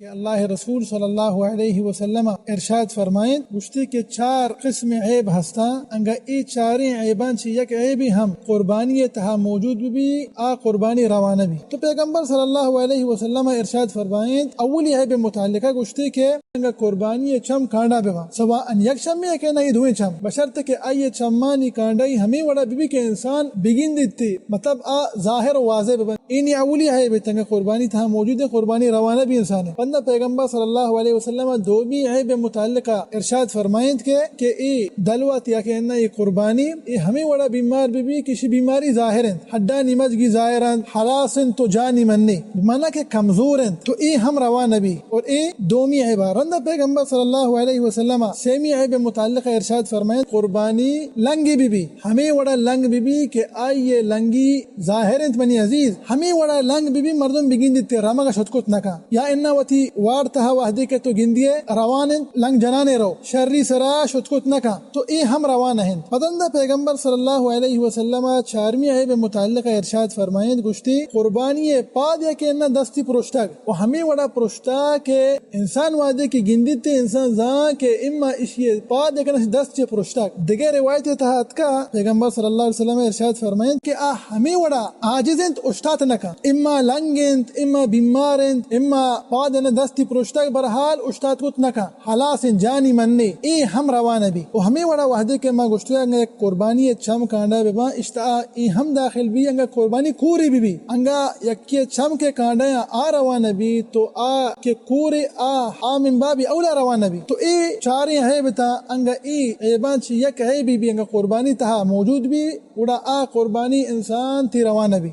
کہ اللہ رسول صلی اللہ علیہ وسلم ارشاد فرمائیں گشتی کے 4 قسم عیب ہستا انگا ای 4 عیبان چی یک عیبی ہم قربانی تہا موجود بھی آ قربانی روانہ بھی. تو پیغمبر صلی اللہ علیہ وسلم ارشاد فرمائیں اولی عیب متعلقہ گشتی کے انگا قربانی چم کانڈا بوا سوا ان یک چم میں کہ نہیں دھوئیں چم بشرط کہ آئیے چمانی کانڈائی ہمیں وڑا بھی کہ انسان بگین دیتی مطلب ظاہر و واضح ببن اینی اولی عیب تنگا قربانی تہا موجود ہے قربانی روانہ بھی انسان ہے. بندہ پیغمبر صلی اللہ علیہ وسلم دو بھی عیب متعلقہ ارشاد فرمائیں کہ ای دلوت یا کہ انہا یہ قربانی ای ہمیں وڑا بیمار بھی کسی بیماری ظاہر ہیں حدہ نمج گی ظاہر ہیں حلاسن تو جانی منی مانا کہ کمزور ہیں تو ای ہم روان بھی اور ای دومی عیب رندہ پیغمبر صلی اللہ علیہ وسلم سیمی عیب متعلقہ ارشاد فرمائیں قربانی لنگی بھی ہمیں وڑا لنگ بھی کہ آئیے لنگی ظاہر ہیں منی عزیز ہمیں وڑا لنگ بھی مردم بگین دیتے رامگا شدکت نکا یا انہا وتی وارتها وحدی کے تو گندیے روان لنگ جنانے رو شری سرا شدکت نکا تو ای ہم روان ہیں. پتندہ پیغمبر صلی اللہ علیہ وسلم 4ویں عیب متعلقہ ارشاد فرمائیں گشتی قربانی پاد یا کہ انہا دستی پرشتگ و ہمیں وڑا پرشتا کہ انسان وعدے کی گندیتے انسان زان کہ اما اشی پاد یا کہ دست پرشتگ دیگر روایت تحت کا پیغمبر صلی اللہ علیہ وسلم ارشاد فرمائیں کہ ہمیں وڑا عاجزنت اشتات نکا اما لنگنت اما بیمارنت اما پاد دستی پرشتگ برحال اشتات کت نکا حلاس جانی مننے ای ہم روانہ بھی و ہمیں وڑا وحدے کے ما گشتو انگا ایک قربانی چم کانڈا بے با اشتا ای ہم داخل بھی انگا قربانی کوری بھی انگا یکی چم کے کانڈا آ روانہ بھی تو آ کے کوری من بابی اولا روانہ بھی تو ای 4 عیبتا انگا ای عیبان چی یک عیبی بھی انگا قربانی تہا موجود بھی وڑا قربانی انسان تی روانہ بھی.